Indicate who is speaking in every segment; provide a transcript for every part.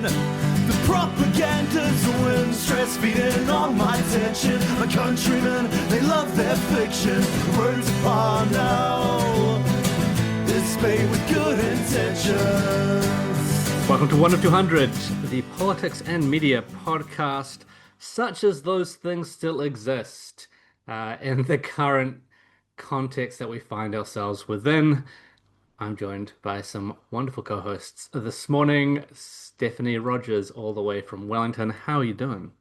Speaker 1: The propaganda's a win, stress feeding on my tension. My countrymen, they love their fiction. The words are now, it's made with good intentions.
Speaker 2: Welcome to 1 of 200, the politics and media podcast, such as those things still exist in the current context that we find ourselves within. I'm joined by some wonderful co-hosts this morning. Stephanie Rogers, all the way from Wellington. How are you doing?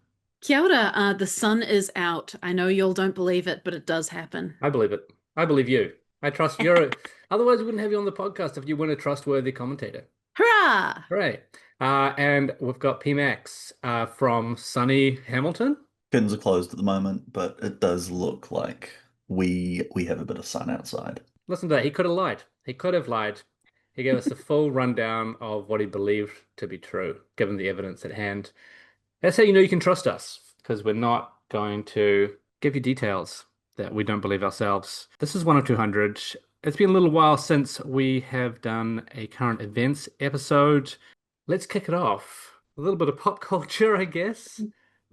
Speaker 3: Kia ora. The sun is out. I know y'all don't believe it, but it does happen.
Speaker 2: I believe it. I believe you. I trust you. Otherwise, we wouldn't have you on the podcast if you weren't a trustworthy commentator.
Speaker 3: Hurrah!
Speaker 2: Right. And we've got PMax from sunny Hamilton.
Speaker 4: Curtains are closed at the moment, but it does look like we have a bit of sun outside.
Speaker 2: Listen to that. He could have lied. He could have lied. He gave us a full rundown of what he believed to be true, given the evidence at hand. That's how you know you can trust us, because we're not going to give you details that we don't believe ourselves. This is 1 of 200. It's been a little while since we have done a current events episode. Let's kick it off. A little bit of pop culture, I guess.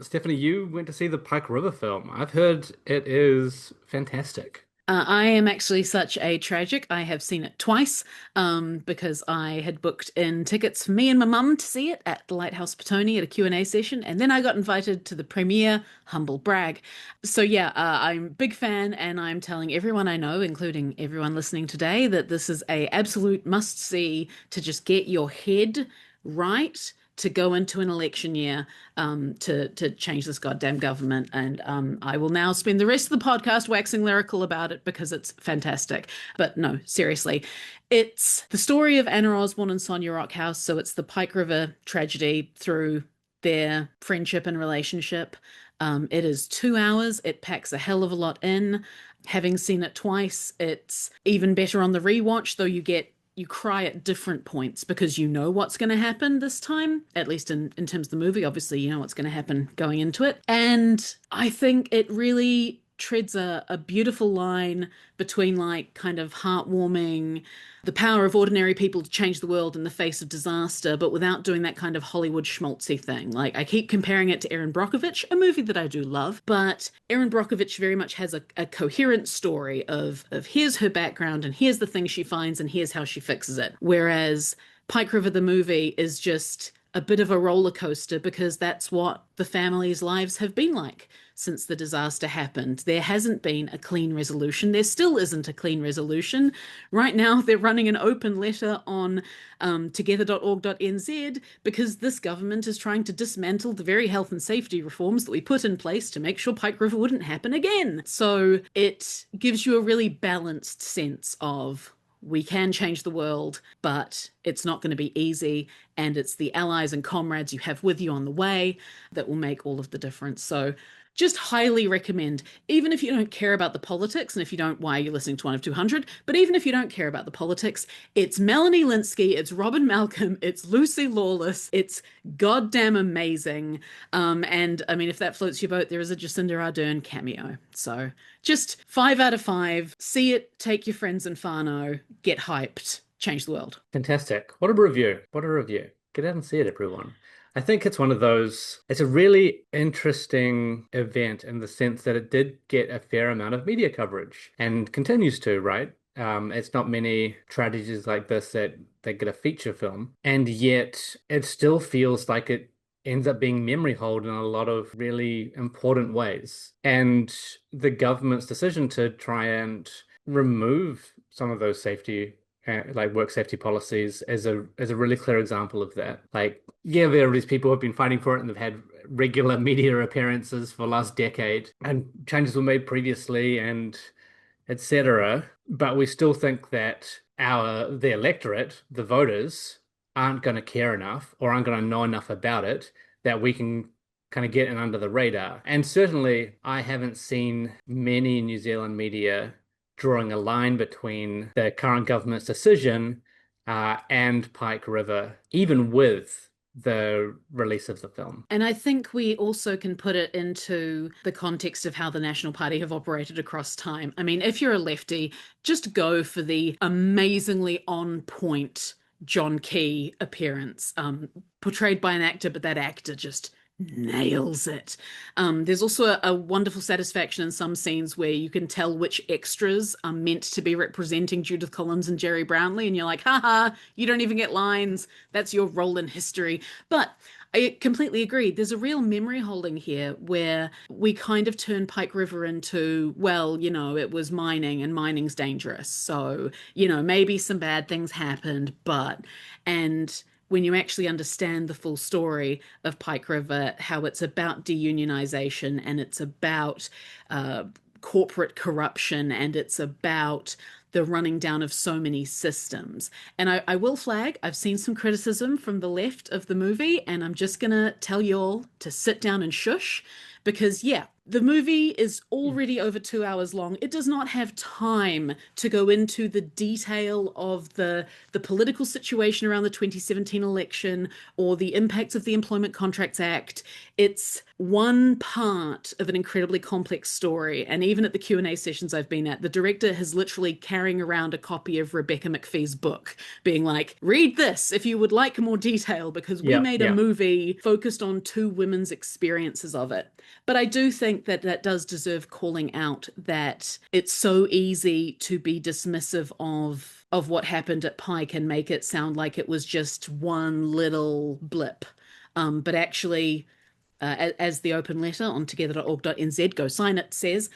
Speaker 2: Stephanie, you went to see the Pike River film. I've heard it is fantastic.
Speaker 3: I am actually such a tragic. I have seen it twice because I had booked in tickets for me and my mum to see it at the Lighthouse Petone at a Q&A session, and then I got invited to the premiere, humble brag. So yeah, I'm a big fan, and I'm telling everyone I know, including everyone listening today, that this is a absolute must-see to just get your head right to go into an election year to change this goddamn government. And I will now spend the rest of the podcast waxing lyrical about it because it's fantastic. But no, seriously, it's the story of Anna Osborne and Sonia Rockhouse. So it's the Pike River tragedy through their friendship and relationship. It is 2 hours. It packs a hell of a lot in. Having seen it twice, it's even better on the rewatch, though you cry at different points because you know what's going to happen this time, at least in terms of the movie. Obviously, you know what's going to happen going into it. And I think it really treads a beautiful line between like kind of heartwarming, the power of ordinary people to change the world in the face of disaster, but without doing that kind of Hollywood schmaltzy thing. Like, I keep comparing it to Erin Brockovich, a movie that I do love, but Erin Brockovich very much has a coherent story of here's her background and here's the things she finds and here's how she fixes it. Whereas Pike River, the movie, is just a bit of a roller coaster because that's what the family's lives have been like since the disaster happened. There hasn't been a clean resolution. There still isn't a clean resolution. Right now, they're running an open letter on together.org.nz because this government is trying to dismantle the very health and safety reforms that we put in place to make sure Pike River wouldn't happen again. So it gives you a really balanced sense of we can change the world, but it's not going to be easy. And it's the allies and comrades you have with you on the way that will make all of the difference. So just highly recommend, even if you don't care about the politics, and if you don't, why are you listening to 1 of 200? But even if you don't care about the politics, it's Melanie Linsky, it's Robin Malcolm, it's Lucy Lawless, it's goddamn amazing. And I mean, if that floats your boat, there is a Jacinda Ardern cameo. So just 5 out of 5. See it, take your friends and whānau, get hyped, change the world.
Speaker 2: Fantastic. What a review. What a review. Get out and see it, everyone. I think it's one of those, it's a really interesting event in the sense that it did get a fair amount of media coverage and continues to, right? It's not many tragedies like this that get a feature film, and yet it still feels like it ends up being memory hold in a lot of really important ways. And the government's decision to try and remove some of those safety like work safety policies as a really clear example of that. Like, yeah, there are these people who have been fighting for it and they've had regular media appearances for the last decade, and changes were made previously and etc. But we still think that the electorate, the voters, aren't going to care enough or aren't going to know enough about it that we can kind of get in under the radar. And certainly I haven't seen many New Zealand media drawing a line between the current government's decision and Pike River, even with the release of the film.
Speaker 3: And I think we also can put it into the context of how the National Party have operated across time. I mean, if you're a lefty, just go for the amazingly on point John Key appearance, portrayed by an actor, but that actor just nails it. There's also a wonderful satisfaction in some scenes where you can tell which extras are meant to be representing Judith Collins and Jerry Brownlee, and you're like, haha, you don't even get lines. That's your role in history. But I completely agree. There's a real memory holding here where we kind of turn Pike River into, well, it was mining and mining's dangerous. So, maybe some bad things happened, and when you actually understand the full story of Pike River, how it's about deunionization and it's about uh, corporate corruption and it's about the running down of so many systems. And I will flag, I've seen some criticism from the left of the movie, and I'm just going to tell you all to sit down and shush because, yeah, the movie is already over 2 hours long. It does not have time to go into the detail of the political situation around the 2017 election or the impacts of the Employment Contracts Act. It's one part of an incredibly complex story. And even at the Q&A sessions I've been at, the director is literally carrying around a copy of Rebecca McPhee's book, being like, read this if you would like more detail, because we made a movie focused on two women's experiences of it. But I do think that does deserve calling out, that it's so easy to be dismissive of what happened at Pike and make it sound like it was just one little blip. But actually, as the open letter on together.org.nz, go sign it, says,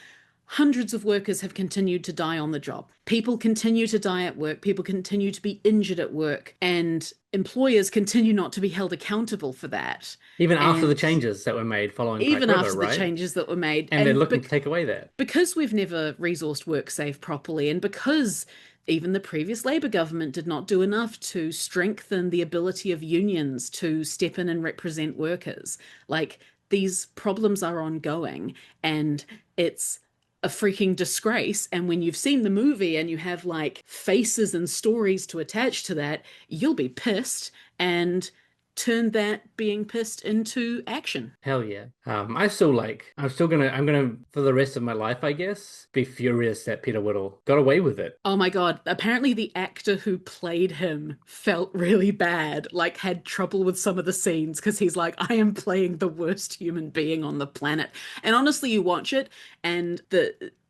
Speaker 3: hundreds of workers have continued to die on the job. People continue to die at work. People continue to be injured at work. And employers continue not to be held accountable for that.
Speaker 2: Even after the changes that were made following Pike
Speaker 3: Even
Speaker 2: River,
Speaker 3: after
Speaker 2: right?
Speaker 3: the changes that were made.
Speaker 2: And they're looking to take away that.
Speaker 3: Because we've never resourced WorkSafe properly, and because even the previous Labour government did not do enough to strengthen the ability of unions to step in and represent workers, like, these problems are ongoing, and it's a freaking disgrace. And when you've seen the movie and you have like faces and stories to attach to that, you'll be pissed and turn that being pissed into action.
Speaker 2: Hell yeah. I'm gonna, for the rest of my life, I guess, be furious that Peter Whittle got away with it.
Speaker 3: Oh my God. Apparently the actor who played him felt really bad, like had trouble with some of the scenes because he's like, I am playing the worst human being on the planet. And honestly, you watch it and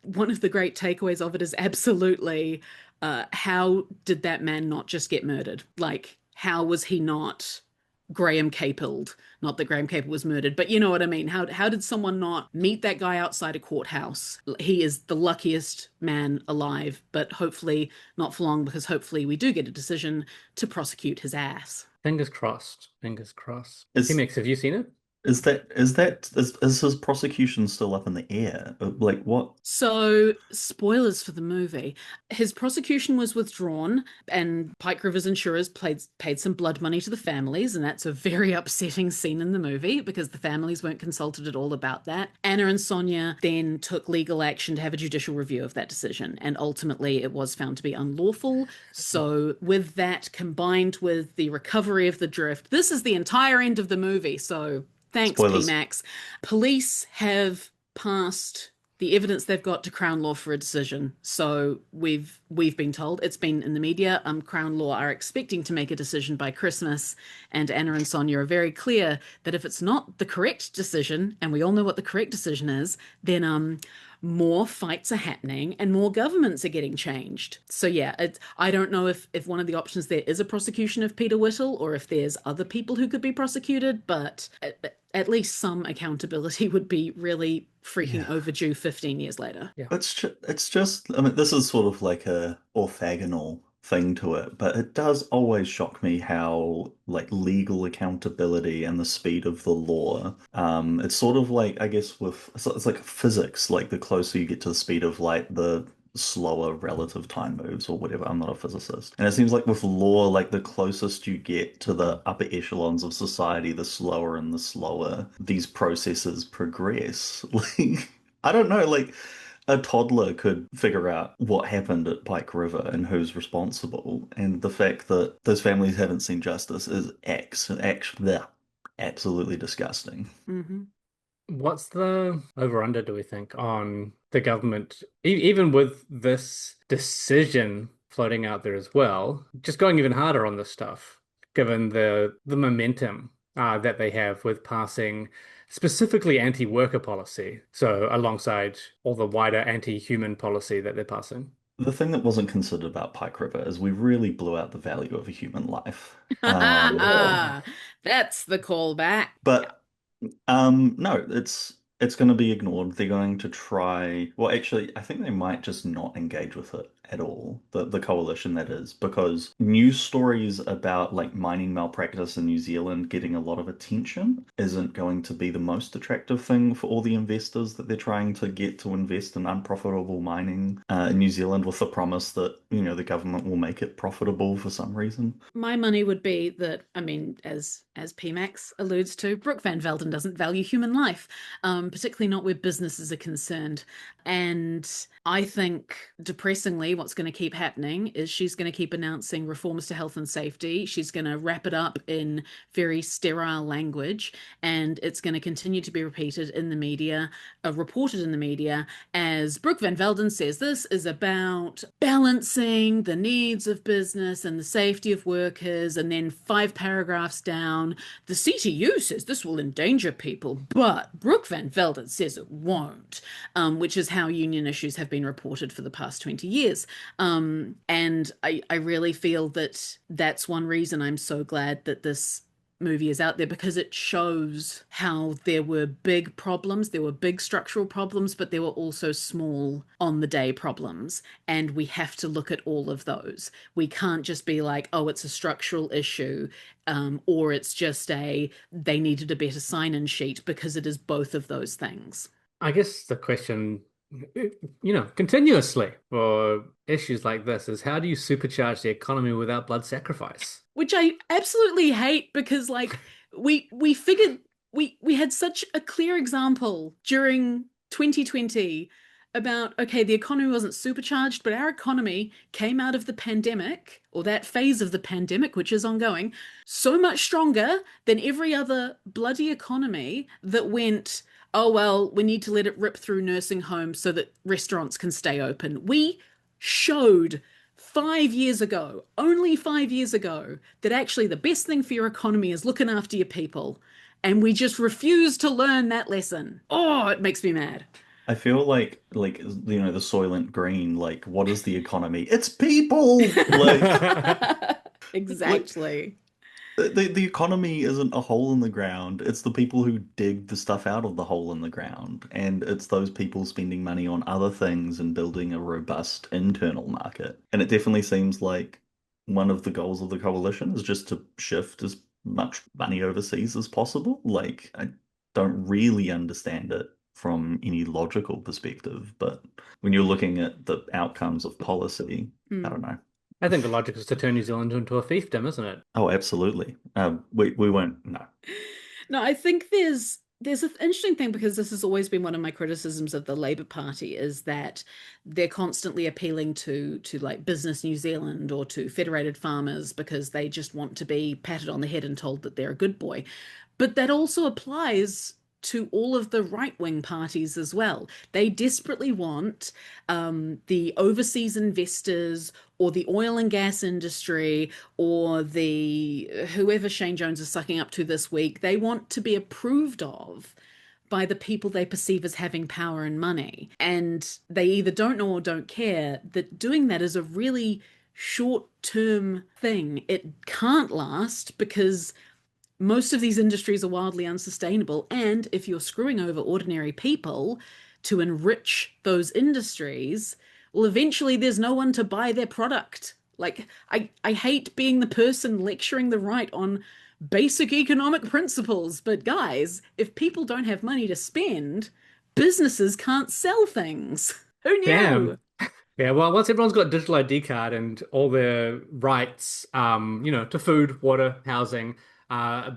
Speaker 3: one of the great takeaways of it is absolutely how did that man not just get murdered? Like, how was he not Graham Capelled? Not that Graham Capel was murdered, but you know what I mean. How did someone not meet that guy outside a courthouse? He is the luckiest man alive, but hopefully not for long, because hopefully we do get a decision to prosecute his ass.
Speaker 2: Fingers crossed. Fingers crossed.
Speaker 4: Is-
Speaker 2: T-Mix, have you seen it?
Speaker 4: Is his prosecution still up in the air? Like what?
Speaker 3: So, spoilers for the movie. His prosecution was withdrawn, and Pike River's insurers paid some blood money to the families, and that's a very upsetting scene in the movie because the families weren't consulted at all about that. Anna and Sonia then took legal action to have a judicial review of that decision, and ultimately it was found to be unlawful. So, with that combined with the recovery of the drift, this is the entire end of the movie. So, thanks,
Speaker 4: Spoilers.
Speaker 3: PMAX. Police have passed the evidence they've got to Crown Law for a decision. So we've been told, it's been in the media, Crown Law are expecting to make a decision by Christmas, and Anna and Sonia are very clear that if it's not the correct decision, and we all know what the correct decision is, then more fights are happening and more governments are getting changed. So yeah, I don't know if one of the options there is a prosecution of Peter Whittle or if there's other people who could be prosecuted, but at least some accountability would be really freaking overdue 15 years later.
Speaker 2: Yeah.
Speaker 4: It's just, I mean, this is sort of like a orthogonal thing to it, but it does always shock me how like legal accountability and the speed of the law, it's sort of like, I guess it's like physics, like the closer you get to the speed of light, the slower relative time moves or whatever. I'm not a physicist. And it seems like with law, like the closest you get to the upper echelons of society, the slower and the slower these processes progress. Like, I don't know, like a toddler could figure out what happened at Pike River and who's responsible. And the fact that those families haven't seen justice is absolutely disgusting.
Speaker 3: Mm-hmm.
Speaker 2: What's the over-under, do we think, on the government, even with this decision floating out there as well, just going even harder on this stuff, given the momentum that they have with passing specifically anti-worker policy. So alongside all the wider anti-human policy that they're passing.
Speaker 4: The thing that wasn't considered about Pike River is we really blew out the value of a human life. Um,
Speaker 3: That's the callback.
Speaker 4: but no, it's going to be ignored. They're going to try. Well, actually, I think they might just not engage with it at all. The coalition that is, because news stories about like mining malpractice in New Zealand getting a lot of attention isn't going to be the most attractive thing for all the investors that they're trying to get to invest in unprofitable mining in New Zealand with the promise that, the government will make it profitable for some reason.
Speaker 3: My money would be that, I mean, as PMAX alludes to, Brooke Van Velden doesn't value human life, particularly not where businesses are concerned. And I think, depressingly, what's going to keep happening is she's going to keep announcing reforms to health and safety. She's going to wrap it up in very sterile language, and it's going to continue to be repeated in the media, reported in the media, as Brooke Van Velden says this is about balancing the needs of business and the safety of workers, and then 5 paragraphs down, the CTU says this will endanger people, but Brooke Van Velden says it won't, which is how union issues have been reported for the past 20 years. And I really feel that that's one reason I'm so glad that this movie is out there, because it shows how there were big problems, there were big structural problems, but there were also small on the day problems, and we have to look at all of those. We can't just be like, oh, it's a structural issue, or it's just they needed a better sign-in sheet, because it is both of those things.
Speaker 2: I guess the question, continuously for issues like this is, how do you supercharge the economy without blood sacrifice?
Speaker 3: Which I absolutely hate, because like we figured we had such a clear example during 2020 about, okay, the economy wasn't supercharged, but our economy came out of the pandemic, or that phase of the pandemic, which is ongoing, so much stronger than every other bloody economy that went, oh, well, we need to let it rip through nursing homes so that restaurants can stay open. We showed 5 years ago, only 5 years ago, that actually the best thing for your economy is looking after your people. And we just refuse to learn that lesson. Oh, it makes me mad.
Speaker 4: I feel like the Soylent Green, like, what is the economy? It's people.
Speaker 3: Exactly.
Speaker 4: The economy isn't a hole in the ground. It's the people who dig the stuff out of the hole in the ground. And it's those people spending money on other things and building a robust internal market. And it definitely seems like one of the goals of the coalition is just to shift as much money overseas as possible. Like, I don't really understand it from any logical perspective, but when you're looking at the outcomes of policy, I don't know.
Speaker 2: I think the logic is to turn New Zealand into a fiefdom, isn't it?
Speaker 4: Oh, absolutely. We won't. No.
Speaker 3: No, I think there's an interesting thing, because this has always been one of my criticisms of the Labour Party, is that they're constantly appealing to like Business New Zealand or to Federated Farmers, because they just want to be patted on the head and told that they're a good boy. But that also applies to all of the right-wing parties as well. They desperately want the overseas investors or the oil and gas industry or the whoever Shane Jones is sucking up to this week, they want to be approved of by the people they perceive as having power and money. And they either don't know or don't care that doing that is a really short-term thing. It can't last, because most of these industries are wildly unsustainable. And if you're screwing over ordinary people to enrich those industries, well, eventually there's no one to buy their product. Like, I hate being the person lecturing the right on basic economic principles, but guys, if people don't have money to spend, businesses can't sell things. Who knew?
Speaker 2: Damn. Yeah, well, once everyone's got a digital ID card and all their rights, to food, water, housing,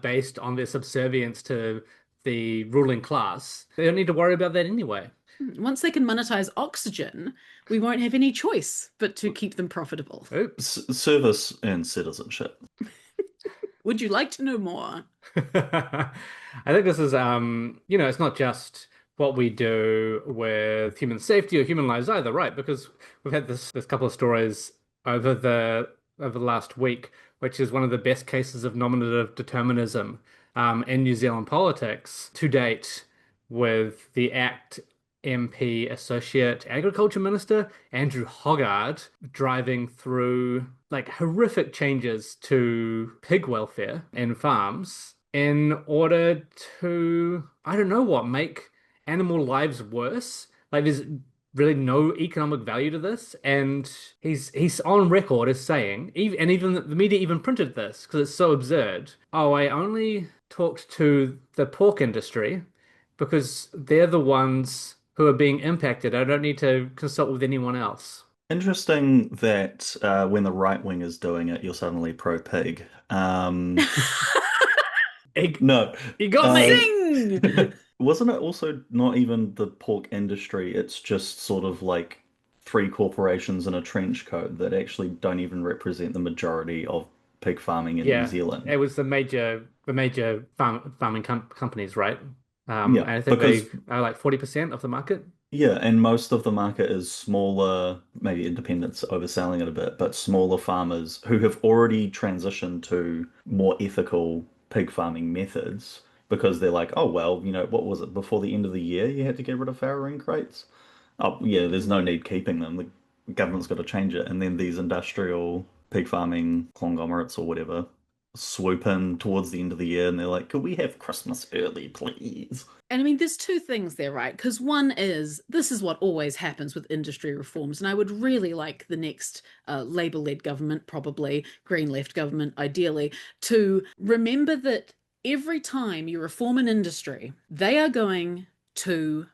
Speaker 2: based on their subservience to the ruling class, they don't need to worry about that anyway.
Speaker 3: Once they can monetize oxygen, we won't have any choice but to keep them profitable.
Speaker 2: Oops.
Speaker 4: Service and citizenship.
Speaker 3: Would you like to know more?
Speaker 2: I think this is, it's not just what we do with human safety or human lives either, right? Because we've had this couple of stories over the last week, which is one of the best cases of nominative determinism in New Zealand politics to date, with the ACT MP Associate Agriculture Minister Andrew Hoggard driving through like horrific changes to pig welfare in farms in order to, I don't know what, make animal lives worse. Like there's really no economic value to this, and he's on record as saying, and even the media even printed this because it's so absurd. Oh, I only talked to the pork industry because they're the ones who are being impacted. I don't need to consult with anyone else.
Speaker 4: Interesting that when the right wing is doing it, you're suddenly pro pig.
Speaker 2: He,
Speaker 4: No,
Speaker 2: he got
Speaker 4: uh,
Speaker 2: me.
Speaker 3: Zing!
Speaker 4: wasn't it also not even the pork industry? It's just sort of like three corporations in a trench coat that actually don't even represent the majority of pig farming in New
Speaker 2: Yeah,
Speaker 4: Zealand.
Speaker 2: it was the major farming companies, right?
Speaker 4: Yeah,
Speaker 2: And I think
Speaker 4: because
Speaker 2: they are like 40% of the market.
Speaker 4: yeah, and most of the market is smaller, maybe independents overselling it a bit, but smaller farmers who have already transitioned to more ethical pig farming methods because they're like, oh, well, what was it? Before the end of the year, you had to get rid of farrowing crates. Oh, yeah, there's no need keeping them. The government's got to change it. And then these industrial pig farming conglomerates or whatever swoop in towards the end of the year and they're like, could we have Christmas early, please?
Speaker 3: And I mean, there's two things there, right? Because one is this is what always happens with industry reforms. And I would really like the next Labour led government, probably Green left government, ideally, to remember that every time you reform an industry, they are going to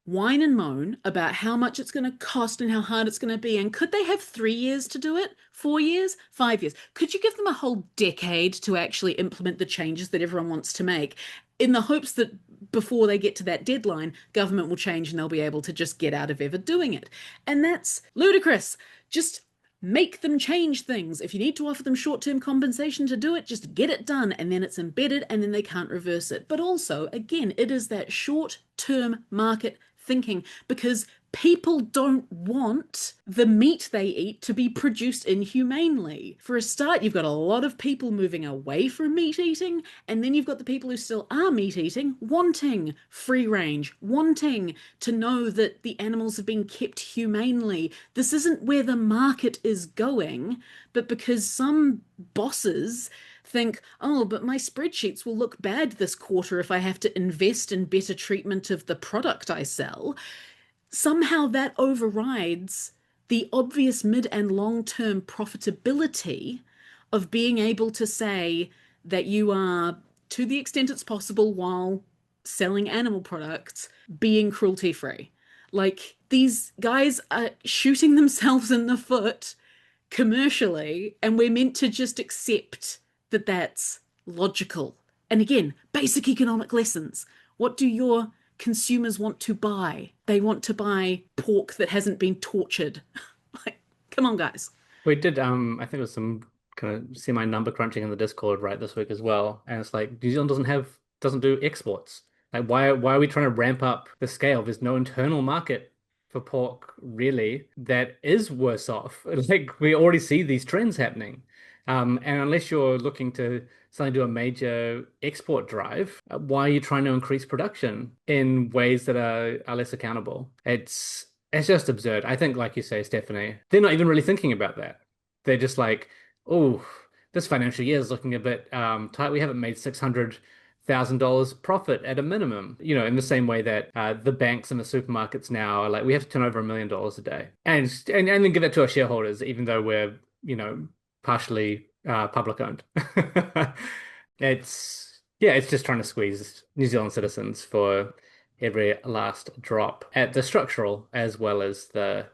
Speaker 3: whine and moan about how much it's going to cost and how hard it's going to be. And could they have 3 years to do it? 4 years? 5 years? Could you give them a whole decade to actually implement the changes that everyone wants to make in the hopes that before they get to that deadline, government will change and they'll be able to just get out of ever doing it? And that's ludicrous. Just make them change things. If you need to offer them short-term compensation to do it, just get it done, and then it's embedded and then they can't reverse it. But also, again, it is that short-term market thinking because people don't want the meat they eat to be produced inhumanely. For a start, you've got a lot of people moving away from meat eating, and then you've got the people who still are meat eating wanting free range, wanting to know that the animals have been kept humanely. This isn't where the market is going, but because some bosses think, oh, but my spreadsheets will look bad this quarter if I have to invest in better treatment of the product I sell, somehow that overrides the obvious mid and long term profitability of being able to say that you are, to the extent it's possible while selling animal products, being cruelty free. Like these guys are shooting themselves in the foot commercially, and we're meant to just accept that that's logical. And again, basic economic lessons. What do your consumers want to buy? They want to buy pork that hasn't been tortured. Like, come on, guys.
Speaker 2: We did, I think it was some kind of semi number crunching in the Discord right this week as well. And it's like New Zealand doesn't do exports. Like why are we trying to ramp up the scale? There's no internal market for pork really that is worse off. Like we already see these trends happening. And unless you're looking to suddenly do a major export drive, why are you trying to increase production in ways that are less accountable? It's just absurd. I think, like you say, Stephanie, they're not even really thinking about that. They're just like, oh, this financial year is looking a bit tight. We haven't made $600,000 profit at a minimum. In the same way that the banks and the supermarkets now are like, we have to turn over $1 million a day, and then give it to our shareholders, even though we're partially public owned. It's just trying to squeeze New Zealand citizens for every last drop at the structural as well as the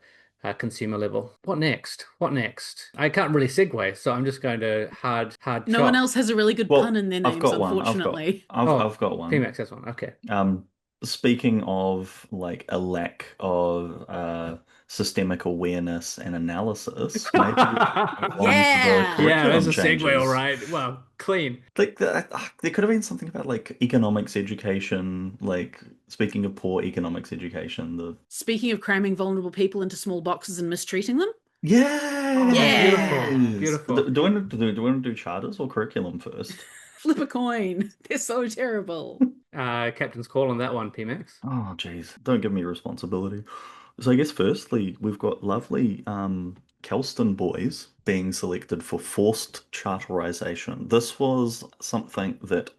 Speaker 2: consumer level. What next? What next? I can't really segue, so I'm just going to hard
Speaker 3: No one
Speaker 2: chop.
Speaker 3: else has a really good pun
Speaker 4: Well,
Speaker 3: in their
Speaker 4: I've
Speaker 3: names,
Speaker 4: got one.
Speaker 3: unfortunately.
Speaker 2: Oh,
Speaker 4: I've got one.
Speaker 2: PMAX has one. Okay.
Speaker 4: Speaking of like a lack of systemic awareness and analysis, maybe move on to the
Speaker 3: Yeah.
Speaker 2: Yeah, there's
Speaker 4: curriculum
Speaker 2: a segue, all
Speaker 4: changes.
Speaker 2: right. Well, clean.
Speaker 4: Like there could have been something about like economics education, like speaking of poor economics education, the
Speaker 3: Speaking of cramming vulnerable people into small boxes and mistreating them.
Speaker 2: Oh,
Speaker 3: Yeah.
Speaker 2: beautiful,
Speaker 4: Yes.
Speaker 2: beautiful.
Speaker 4: Do we want to do charters or curriculum first?
Speaker 3: Flip a coin. They're so terrible.
Speaker 2: Captain's call on that one, PMax.
Speaker 4: Oh, geez. Don't give me responsibility. So I guess firstly, we've got lovely Kelston boys being selected for forced charterization. This was something that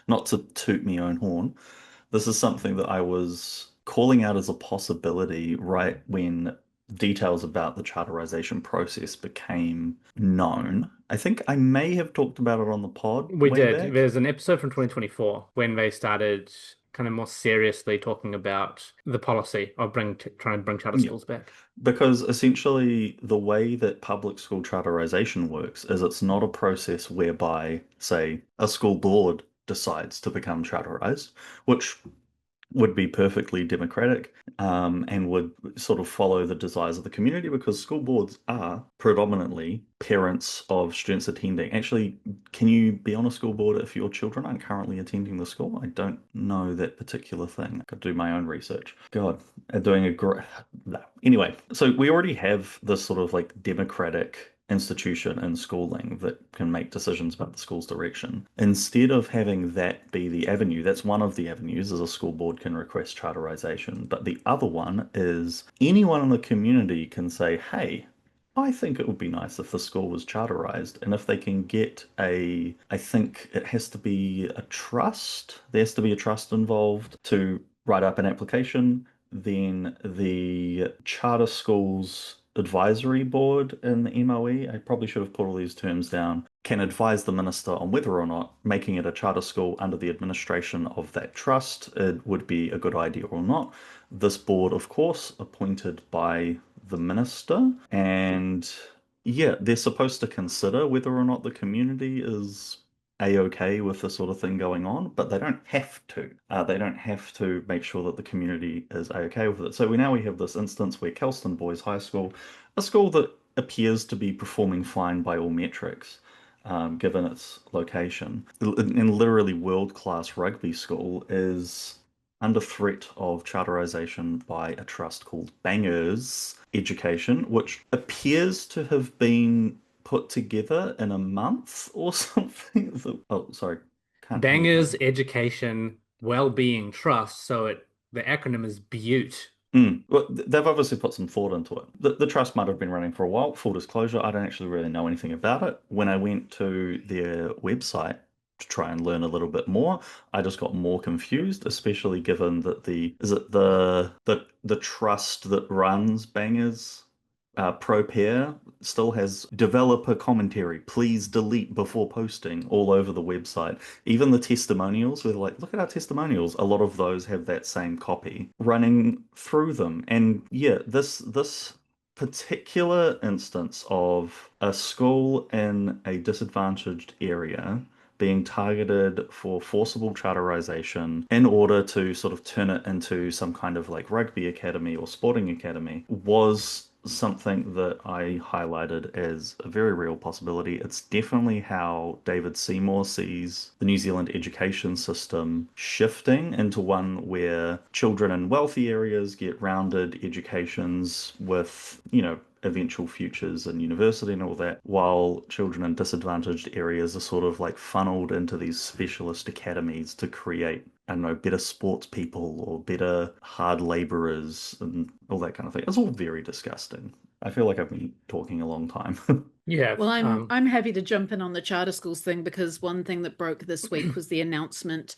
Speaker 4: not to toot my own horn, this is something that I was calling out as a possibility right when details about the charterization process became known. I think I may have talked about it on the pod
Speaker 2: We
Speaker 4: way
Speaker 2: did.
Speaker 4: back.
Speaker 2: There's an episode from 2024 when they started kind of more seriously talking about the policy of trying to bring charter
Speaker 4: Yeah.
Speaker 2: schools back.
Speaker 4: Because essentially, the way that public school charterization works is it's not a process whereby, say, a school board decides to become charterized, which would be perfectly democratic, and would sort of follow the desires of the community because school boards are predominantly parents of students attending. Actually, can you be on a school board if your children aren't currently attending the school? I don't know that particular thing. I could do my own research. God, doing a great. No. Anyway, so we already have this sort of like democratic institution in schooling that can make decisions about the school's direction. Instead of having that be the avenue, that's one of the avenues, as a school board can request charterization. But the other one is anyone in the community can say, hey, I think it would be nice if the school was charterized. And if they can get I think it has to be a trust, there has to be a trust involved to write up an application, then the charter schools advisory board in the MOE, I probably should have put all these terms down, can advise the minister on whether or not making it a charter school under the administration of that trust it would be a good idea or not. This board, of course, appointed by the minister, and yeah, they're supposed to consider whether or not the community is a-okay with this sort of thing going on, but they don't have to. They don't have to make sure that the community is a-okay with it. So we have this instance where Kelston Boys High School, a school that appears to be performing fine by all metrics, given its location, and literally world-class rugby school, is under threat of charterization by a trust called Bangers Education, which appears to have been put together in a month or something. Oh, sorry. Can't hear my.
Speaker 2: Bangers Education Wellbeing Trust, the acronym is BUTE.
Speaker 4: Well, they've obviously put some thought into it. The trust might have been running for a while. Full disclosure, I don't actually really know anything about it. When I went to their website to try and learn a little bit more, I just got more confused, especially given that the trust that runs Bangers Pro Pair still has developer commentary. Please delete before posting all over the website. Even the testimonials, where they're like, look at our testimonials. A lot of those have that same copy running through them. And yeah, this particular instance of a school in a disadvantaged area being targeted for forcible charterization in order to sort of turn it into some kind of like rugby academy or sporting academy was something that I highlighted as a very real possibility. It's definitely how David Seymour sees the New Zealand education system shifting into one where children in wealthy areas get rounded educations with, eventual futures in university and all that, while children in disadvantaged areas are sort of like funneled into these specialist academies to create, I don't know, better sports people or better hard laborers and all that kind of thing. It's all very disgusting. I feel like I've been talking a long time.
Speaker 2: Yeah.
Speaker 3: Well, I'm happy to jump in on the charter schools thing because one thing that broke this week was the announcement,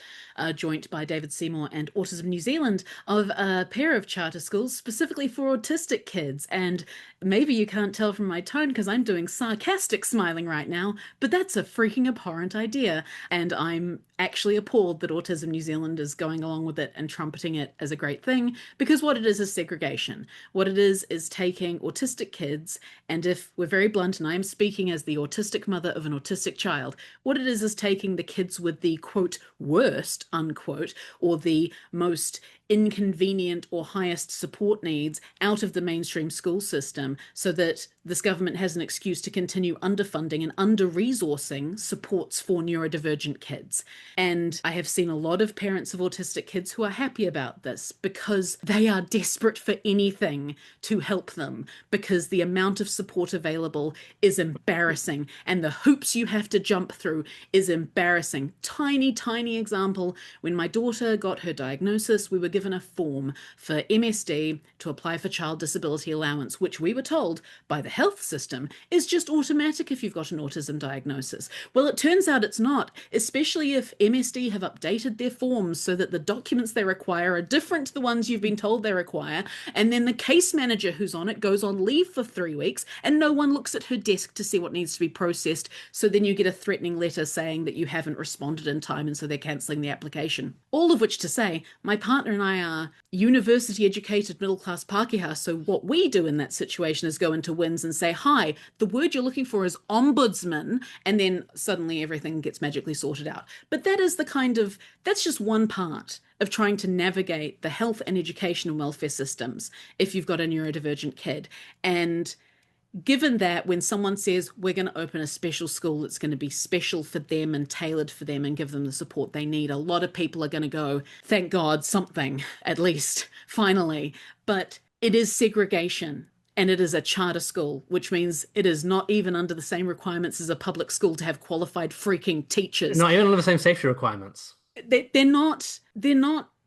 Speaker 3: joint by David Seymour and Autism New Zealand, of a pair of charter schools specifically for autistic kids. And maybe you can't tell from my tone because I'm doing sarcastic smiling right now, but that's a freaking abhorrent idea. And I'm actually appalled that Autism New Zealand is going along with it and trumpeting it as a great thing, because what it is segregation. What it is taking autistic kids, and if we're very blunt, and I'm speaking as the autistic mother of an autistic child, what it is taking the kids with the quote worst unquote, or the most inconvenient or highest support needs out of the mainstream school system so that this government has an excuse to continue underfunding and under-resourcing supports for neurodivergent kids. And I have seen a lot of parents of autistic kids who are happy about this because they are desperate for anything to help them, because the amount of support available is embarrassing and the hoops you have to jump through is embarrassing. Tiny example. When my daughter got her diagnosis, we were given a form for MSD to apply for child disability allowance, which we were told by the health system is just automatic if you've got an autism diagnosis. Well, it turns out it's not, especially if MSD have updated their forms so that the documents they require are different to the ones you've been told they require. And then the case manager who's on it goes on leave for 3 weeks and no one looks at her desk to see what needs to be processed. So then you get a threatening letter saying that you haven't responded in time and so they're cancelling the application. All of which to say, my partner and I are university educated middle class Pākehā, so what we do in that situation is go into WINS and say, hi, the word you're looking for is ombudsman, and then suddenly everything gets magically sorted out. But that's just one part of trying to navigate the health and education and welfare systems if you've got a neurodivergent kid. And given that when someone says we're going to open a special school that's going to be special for them and tailored for them and give them the support they need, a lot of people are going to go, thank God, something, at least, finally. But it is segregation and it is a charter school, which means it is not even under the same requirements as a public school to have qualified freaking teachers.
Speaker 2: Not even under the same safety requirements.
Speaker 3: They're not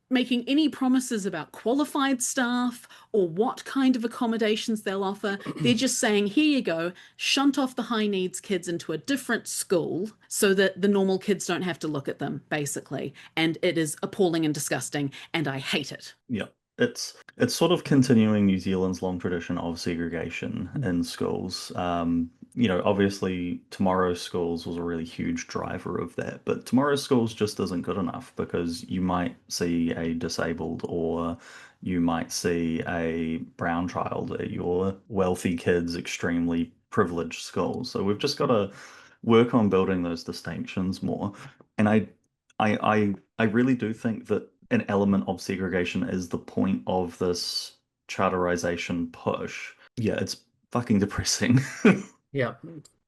Speaker 3: making any promises about qualified staff or what kind of accommodations they'll offer. They're just saying, here you go, shunt off the high needs kids into a different school so that the normal kids don't have to look at them, basically. And it is appalling and disgusting, and I hate it.
Speaker 4: Yeah. It's sort of continuing New Zealand's long tradition of segregation in schools. Obviously Tomorrow's Schools was a really huge driver of that, but Tomorrow's Schools just isn't good enough because you might see a disabled or you might see a brown child at your wealthy kids' extremely privileged school. So we've just got to work on building those distinctions more. And I really do think that an element of segregation is the point of this charterization push. Yeah, it's fucking depressing.
Speaker 2: Yeah.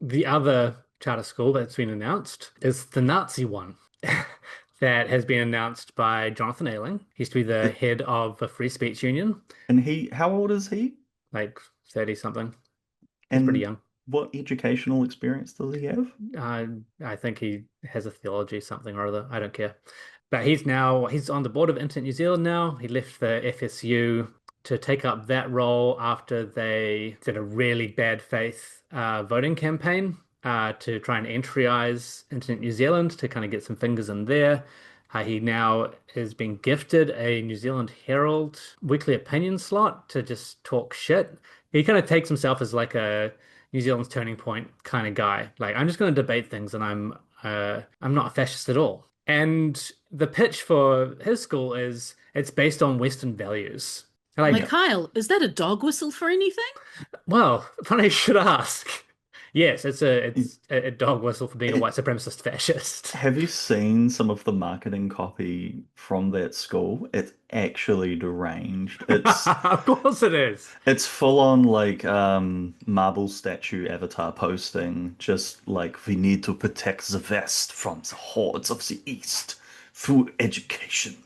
Speaker 2: The other charter school that's been announced is the Nazi one that has been announced by Jonathan Ayling. He used to be the head of a free speech union.
Speaker 4: And how old is he?
Speaker 2: Like 30 something. He's
Speaker 4: And
Speaker 2: pretty young.
Speaker 4: what educational experience does he have?
Speaker 2: I think he has a theology something or other. I don't care. But he's on the board of Internet New Zealand now. He left the FSU to take up that role after they did a really bad faith voting campaign to try and entryize Internet New Zealand to kind of get some fingers in there. He now is being gifted a New Zealand Herald weekly opinion slot to just talk shit. He kind of takes himself as like a New Zealand's turning point kind of guy. Like, I'm just going to debate things and I'm not a fascist at all. And the pitch for his school is it's based on Western values.
Speaker 3: Like, Kyle, is that a dog whistle for anything?
Speaker 2: Well, funny you should ask. Yes, it's a dog whistle for being a white supremacist fascist.
Speaker 4: Have you seen some of the marketing copy from that school? It's actually deranged. It's
Speaker 2: Of course it is.
Speaker 4: It's full on like marble statue avatar posting, just like we need to protect the West from the hordes of the East through education.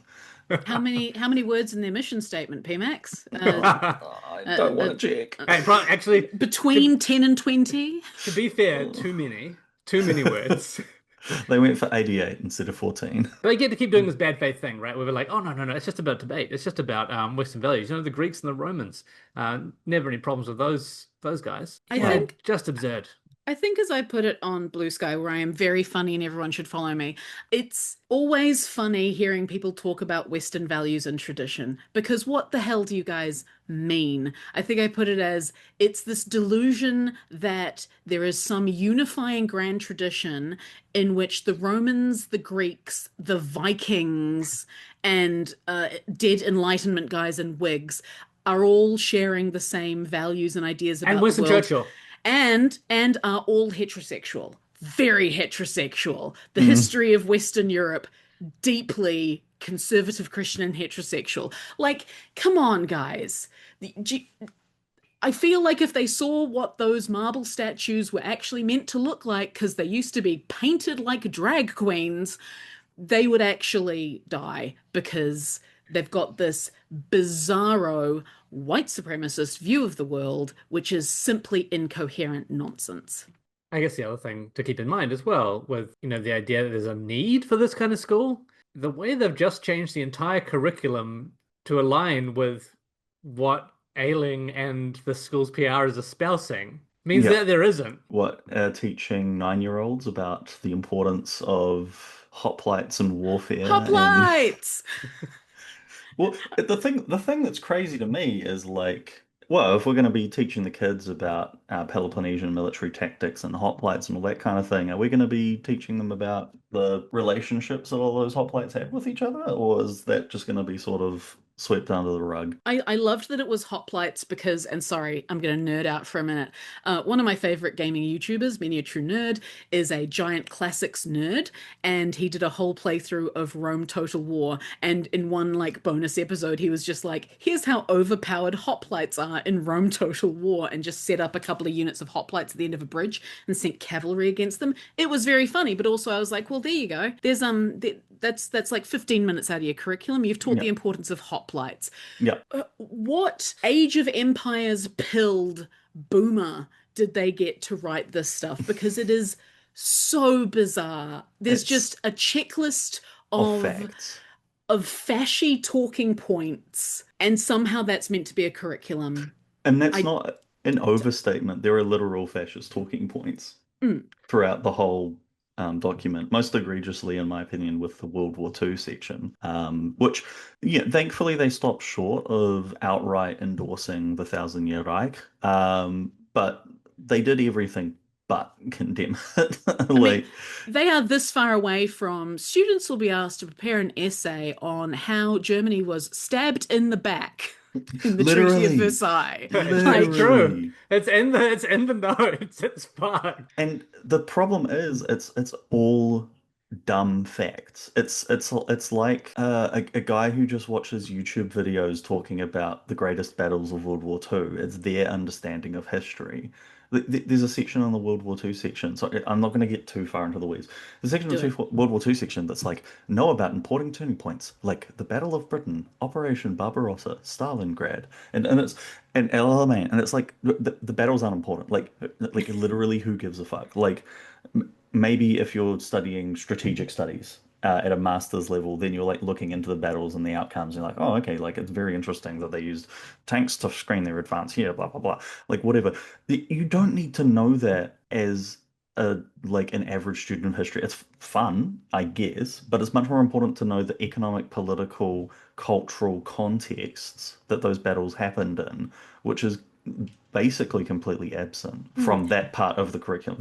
Speaker 3: How many words in their mission statement, PMAX?
Speaker 4: I don't want to check.
Speaker 2: Hey, actually,
Speaker 3: Between 10 and 20?
Speaker 2: to be fair, too many words.
Speaker 4: They went for 88 instead of 14.
Speaker 2: But they get to keep doing this bad faith thing, right? Where we're like, oh, no, it's just about debate. It's just about Western values. The Greeks and the Romans. Never any problems with those guys.
Speaker 3: I think
Speaker 2: just absurd.
Speaker 3: I think as I put it on Blue Sky, where I am very funny and everyone should follow me, it's always funny hearing people talk about Western values and tradition, because what the hell do you guys mean? I think I put it as, it's this delusion that there is some unifying grand tradition in which the Romans, the Greeks, the Vikings, and dead Enlightenment guys and wigs are all sharing the same values and ideas about
Speaker 2: And Winston
Speaker 3: the world.
Speaker 2: Churchill.
Speaker 3: And are all heterosexual, very heterosexual. The history of Western Europe deeply conservative Christian and heterosexual. Like, come on, guys. I feel like if they saw what those marble statues were actually meant to look like, because they used to be painted like drag queens, they would actually die because they've got this bizarro white supremacist view of the world, which is simply incoherent nonsense.
Speaker 2: I guess the other thing to keep in mind as well, with the idea that there's a need for this kind of school, the way they've just changed the entire curriculum to align with what Ailing and the school's PR is espousing means
Speaker 4: Yeah.
Speaker 2: that there isn't.
Speaker 4: What, teaching 9-year-olds about the importance of hoplites and warfare and
Speaker 3: Hoplites!
Speaker 4: well, the thing that's crazy to me is like, well, if we're going to be teaching the kids about Peloponnesian military tactics and hoplites and all that kind of thing, are we going to be teaching them about the relationships that all those hoplites have with each other, or is that just going to be sort of swept under the rug?
Speaker 3: I loved that it was hoplites because, and sorry, I'm going to nerd out for a minute. One of my favorite gaming YouTubers, Many a True Nerd, is a giant classics nerd, and he did a whole playthrough of Rome Total War. And in one like bonus episode, he was just like, "Here's how overpowered hoplites are in Rome Total War," and just set up a couple of units of hoplites at the end of a bridge and sent cavalry against them. It was very funny, but also I was like, well, there you go. There's that's like 15 minutes out of your curriculum. You've taught the
Speaker 4: Yeah.
Speaker 3: importance of hoplites.
Speaker 4: Yeah.
Speaker 3: What Age of Empires pilled boomer did they get to write this stuff? Because it is so bizarre. There's
Speaker 4: It's
Speaker 3: just a checklist
Speaker 4: of
Speaker 3: of
Speaker 4: facts.
Speaker 3: fashy talking points, and somehow that's meant to be a curriculum.
Speaker 4: And that's
Speaker 3: I
Speaker 4: not an overstatement. There are literal fascist talking points
Speaker 3: mm,
Speaker 4: throughout the whole document, most egregiously, in my opinion, with the World War II section, which, yeah, thankfully they stopped short of outright endorsing the Thousand Year Reich, but they did everything but condemn it.
Speaker 3: I mean,
Speaker 4: Like,
Speaker 3: they are this far away from students will be asked to prepare an essay on how Germany was stabbed in the back in the Treaty of
Speaker 4: literally,
Speaker 3: Versailles.
Speaker 2: It's
Speaker 3: Like,
Speaker 2: not true.
Speaker 4: literally.
Speaker 2: It's in the notes. It's fine.
Speaker 4: And the problem is, it's all dumb facts. It's like a guy who just watches YouTube videos talking about the greatest battles of World War II. It's their understanding of history. There's a section on the World War II section, so I'm not going to get too far into the weeds. The section
Speaker 3: do
Speaker 4: of
Speaker 3: it.
Speaker 4: the World War II section that's like, know about important turning points, like the Battle of Britain, Operation Barbarossa, Stalingrad, and it's and El Alamein, and it's like the battles aren't important. Like literally, who gives a fuck? Like maybe if you're studying strategic studies at a master's level, then you're like looking into the battles and the outcomes. And you're like, oh, okay, like it's very interesting that they used tanks to screen their advance here, blah blah blah, like whatever. You don't need to know that as a like an average student of history. It's fun, I guess, but it's much more important to know the economic, political, cultural contexts that those battles happened in, which is basically completely absent from that part of the curriculum.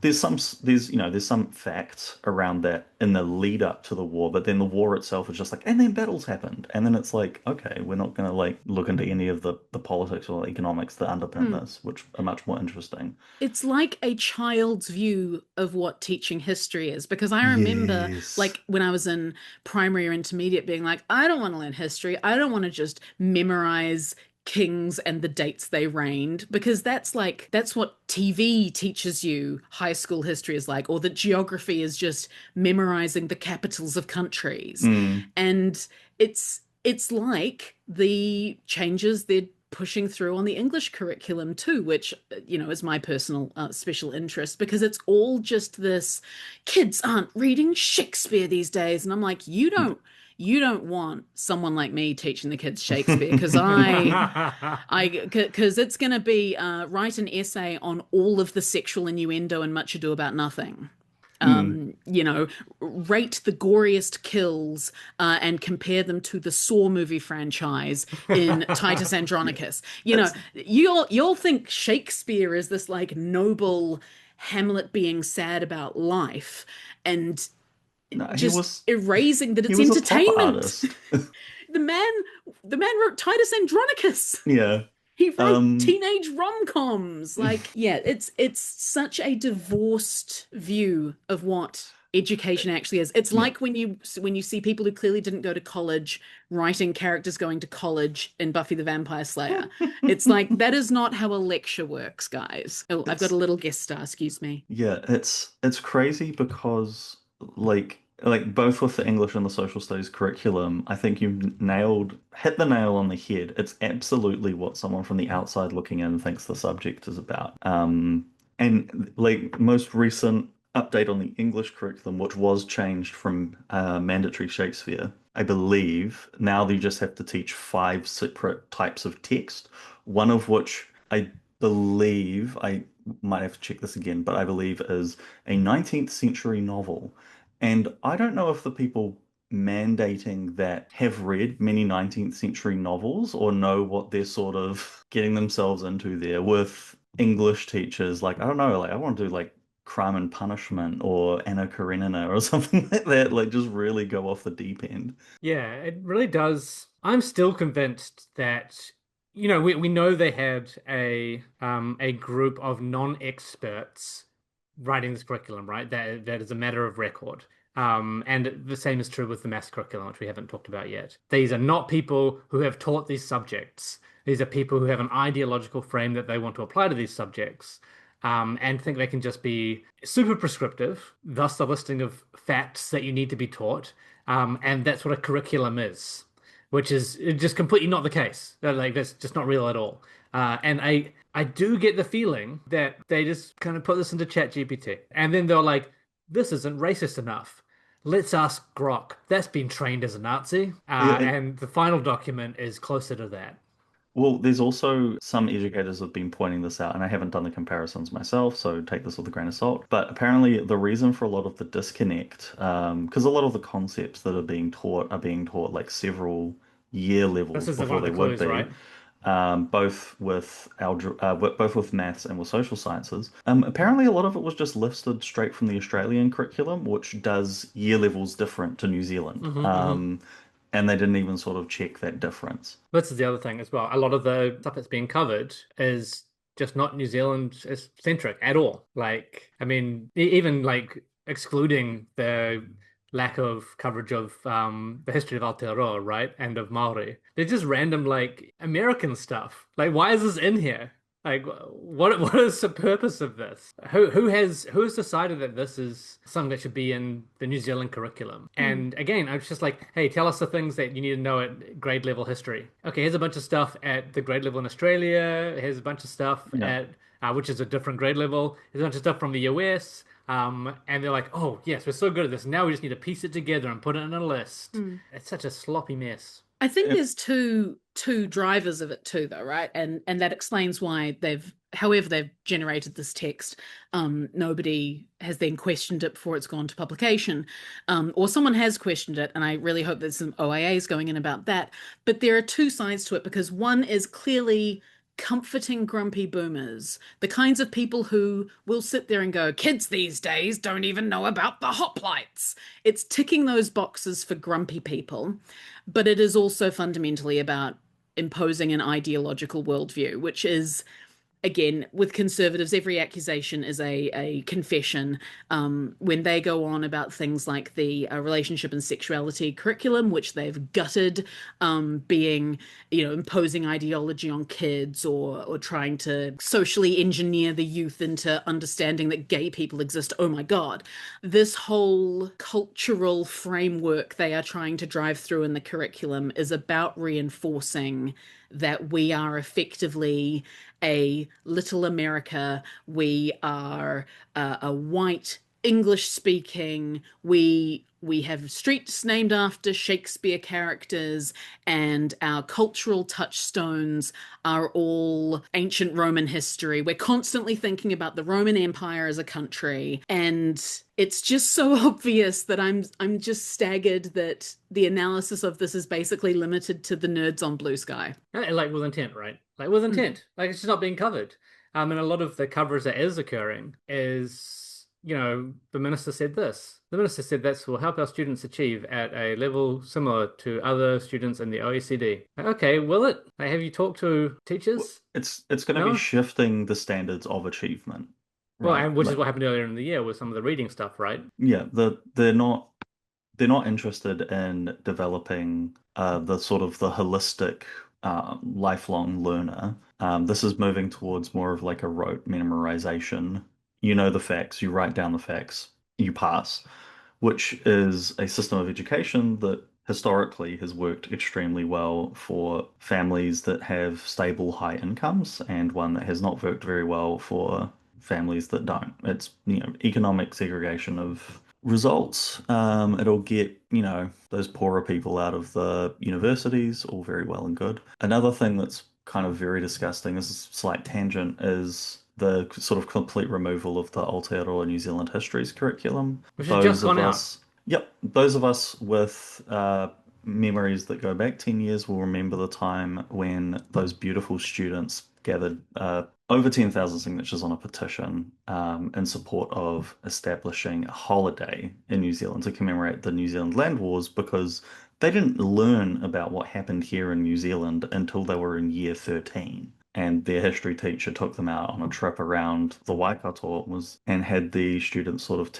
Speaker 4: There's some facts around that in the lead up to the war, but then the war itself is just like, and then battles happened, and then it's like, okay, we're not going to like look into any of the politics or economics that underpin this, which are much more interesting.
Speaker 3: It's like a child's view of what teaching history is, because I remember
Speaker 4: Yes.
Speaker 3: like when I was in primary or intermediate being like, I don't want to learn history. I don't want to just memorize kings and the dates they reigned, because that's what TV teaches you high school history is like, or that geography is just memorizing the capitals of countries.
Speaker 4: Mm.
Speaker 3: And it's like the changes they're pushing through on the English curriculum too, which is my personal special interest, because it's all just this, kids aren't reading Shakespeare these days, and I'm like, you don't want someone like me teaching the kids Shakespeare, because because it's going to be write an essay on all of the sexual innuendo and Much Ado About Nothing. Rate the goriest kills and compare them to the Saw movie franchise in Titus Andronicus. You'll think Shakespeare is this like noble Hamlet being sad about life, and
Speaker 4: No,
Speaker 3: just erasing that
Speaker 4: he
Speaker 3: it's
Speaker 4: was a proper
Speaker 3: entertainment.
Speaker 4: artist.
Speaker 3: The man wrote Titus Andronicus.
Speaker 4: Yeah.
Speaker 3: He wrote teenage rom-coms. Like, yeah, it's such a divorced view of what education actually is. It's
Speaker 4: Yeah.
Speaker 3: like when you see people who clearly didn't go to college writing characters going to college in Buffy the Vampire Slayer. It's like that is not how a lecture works, guys. Oh, I've got a
Speaker 4: It's
Speaker 3: little guest star, excuse me.
Speaker 4: Yeah, it's crazy because like both with the English and the social studies curriculum, I think you hit the nail on the head. It's absolutely what someone from the outside looking in thinks the subject is about. And like most recent update on the English curriculum, which was changed from mandatory Shakespeare, I believe now you just have to teach five separate types of text, one of which I believe I might have to check this again, but I believe is a 19th century novel. And I don't know if the people mandating that have read many 19th century novels or know what they're sort of getting themselves into there with English teachers. Like, I don't know, like I want to do like Crime and Punishment or Anna Karenina or something like that, like just really go off the deep end.
Speaker 2: Yeah, it really does. I'm still convinced that, we know they had a group of non-experts writing this curriculum, right? That is a matter of record. And the same is true with the maths curriculum, which we haven't talked about yet. These are not people who have taught these subjects. These are people who have an ideological frame that they want to apply to these subjects, and think they can just be super prescriptive, thus the listing of facts that you need to be taught. And that's what a curriculum is, which is just completely not the case. Like that's just not real at all. And I do get the feeling that they just kind of put this into ChatGPT, and then they're like, "This isn't racist enough. Let's ask Grok. That's been trained as a Nazi."
Speaker 4: Yeah,
Speaker 2: And the final document is closer to that.
Speaker 4: well, there's also some educators have been pointing this out, and I haven't done the comparisons myself, so take this with a grain of salt. But apparently, the reason for a lot of the disconnect, because a lot of the concepts that are being taught like several year
Speaker 2: This
Speaker 4: levels
Speaker 2: is one
Speaker 4: before
Speaker 2: of
Speaker 4: they
Speaker 2: the
Speaker 4: would
Speaker 2: clues,
Speaker 4: be,
Speaker 2: right?
Speaker 4: both with both with maths and with social sciences. Apparently, a lot of it was just lifted straight from the Australian curriculum, which does year levels different to New Zealand.
Speaker 2: Hmm.
Speaker 4: And they didn't even sort of check that difference.
Speaker 2: This is the other thing as well. A lot of the stuff that's being covered is just not New Zealand centric at all. Like, I mean, even like excluding the lack of coverage of the history of Aotearoa, right? And of Maori. They're just random like American stuff. Like, why is this in here? Like, what is the purpose of this? Who has decided that this is something that should be in the New Zealand curriculum?
Speaker 3: Hmm.
Speaker 2: And again, I was just like, hey, tell us the things that you need to know at grade level history. Okay, here's a bunch of stuff at the grade level in Australia. Here's a bunch of stuff
Speaker 4: Yeah.
Speaker 2: at which is a different grade level. Here's a bunch of stuff from the US. And they're like, oh yes, we're so good at this. Now we just need to piece it together and put it in a list.
Speaker 3: Hmm.
Speaker 2: It's such a sloppy mess.
Speaker 3: I think there's two drivers of it too, though, right? And that explains why however they've generated this text, nobody has then questioned it before it's gone to publication, or someone has questioned it, and I really hope there's some OAAs going in about that. But there are two sides to it because one is clearly comforting grumpy boomers, the kinds of people who will sit there and go, kids these days don't even know about the hoplites. It's ticking those boxes for grumpy people, but it is also fundamentally about imposing an ideological worldview, which is again, with conservatives, every accusation is a confession. When they go on about things like the relationship and sexuality curriculum, which they've gutted, being, imposing ideology on kids or trying to socially engineer the youth into understanding that gay people exist. Oh my God. This whole cultural framework they are trying to drive through in the curriculum is about reinforcing that we are effectively a little America. We are a white English speaking. We have streets named after Shakespeare characters, and our cultural touchstones are all ancient Roman history. We're constantly thinking about the Roman Empire as a country, and it's just so obvious that I'm just staggered that the analysis of this is basically limited to the nerds on Blue Sky.
Speaker 2: Like with intent, right? Like with
Speaker 3: Mhm.
Speaker 2: intent. Like it's just not being covered. And a lot of the coverage that is occurring is, the minister said this. The minister said this will help our students achieve at a level similar to other students in the OECD. Like, okay, will it? Like, have you talked to
Speaker 4: Well,
Speaker 2: teachers?
Speaker 4: it's going to be
Speaker 2: No?
Speaker 4: shifting the standards of achievement.
Speaker 2: Well,
Speaker 4: right?
Speaker 2: and which is
Speaker 4: Like,
Speaker 2: what happened earlier in the year with some of the reading stuff, right?
Speaker 4: yeah, they're not interested in developing the sort of the holistic lifelong learner. This is moving towards more of like a rote memorization. You know the facts, you write down the facts, you pass, which is a system of education that historically has worked extremely well for families that have stable high incomes and one that has not worked very well for families that don't. It's, economic segregation of results. It'll get, those poorer people out of the universities, all very well and good. Another thing that's kind of very disgusting, this is a slight tangent, is the sort of complete removal of the Aotearoa New Zealand Histories curriculum.
Speaker 2: Which has just
Speaker 4: Those
Speaker 2: gone
Speaker 4: of
Speaker 2: out.
Speaker 4: us, yep, those of us with memories that go back 10 years will remember the time when those beautiful students gathered over 10,000 signatures on a petition in support of establishing a holiday in New Zealand to commemorate the New Zealand Land Wars because they didn't learn about what happened here in New Zealand until they were in year 13. And their history teacher took them out on a trip around the Waikato and had the students sort of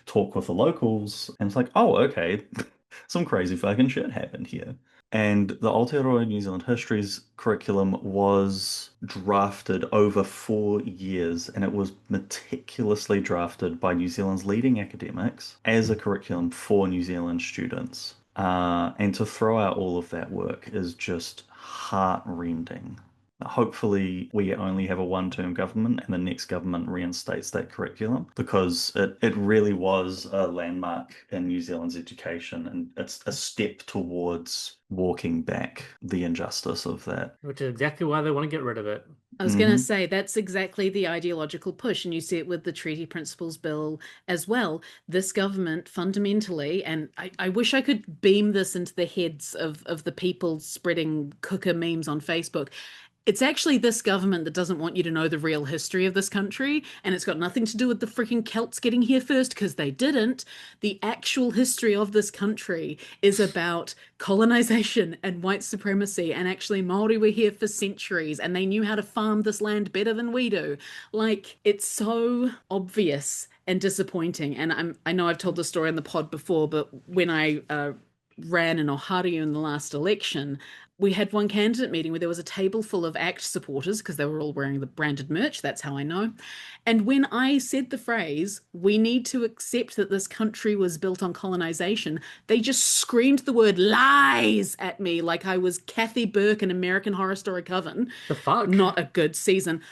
Speaker 4: talk with the locals. And it's like, oh, okay, some crazy fucking shit happened here. And the Aotearoa New Zealand Histories curriculum was drafted over 4 years, and it was meticulously drafted by New Zealand's leading academics as a curriculum for New Zealand students. And to throw out all of that work is just heart-rending. Hopefully, we only have a one-term government and the next government reinstates that curriculum because it really was a landmark in New Zealand's education and it's a step towards walking back the injustice of that.
Speaker 2: Which is exactly why they want to get rid of it.
Speaker 3: I was going to say that's exactly the ideological push, and you see it with the Treaty Principles Bill as well. This government fundamentally, and I wish I could beam this into the heads of the people spreading cooker memes on Facebook. It's actually this government that doesn't want you to know the real history of this country, and it's got nothing to do with the freaking Celts getting here first, because they didn't. The actual history of this country is about colonization and white supremacy, and actually Maori were here for centuries, and they knew how to farm this land better than we do. Like, it's so obvious and disappointing. And I know I've told the story on the pod before, but when I ran in Oharu in the last election, we had one candidate meeting where there was a table full of ACT supporters because they were all wearing the branded merch. That's how I know. And when I said the phrase, we need to accept that this country was built on colonization, they just screamed the word lies at me like I was Kathy Burke in American Horror Story Coven.
Speaker 2: The fuck?
Speaker 3: Not a good season.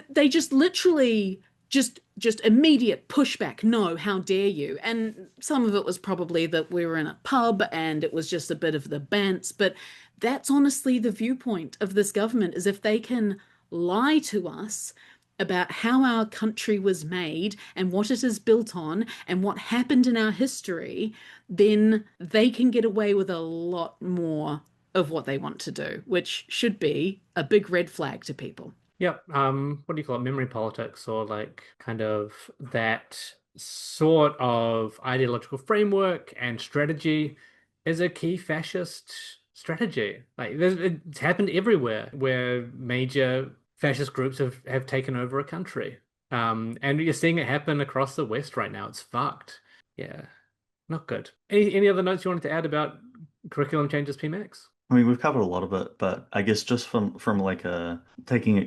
Speaker 3: They just literally just immediate pushback. No, how dare you? And some of it was probably that we were in a pub and it was just a bit of the bants, but that's honestly the viewpoint of this government, is if they can lie to us about how our country was made and what it is built on and what happened in our history, then they can get away with a lot more of what they want to do, which should be a big red flag to people.
Speaker 2: Yep. What do you call it? Memory politics, or like kind of that sort of ideological framework and strategy is a key fascist strategy. Like it's happened everywhere where major fascist groups have taken over a country. And you're seeing it happen across the West right now. It's fucked. Yeah, not good. Any other notes you wanted to add about curriculum changes, PMAX?
Speaker 4: I mean, we've covered a lot of it, but I guess just from like a taking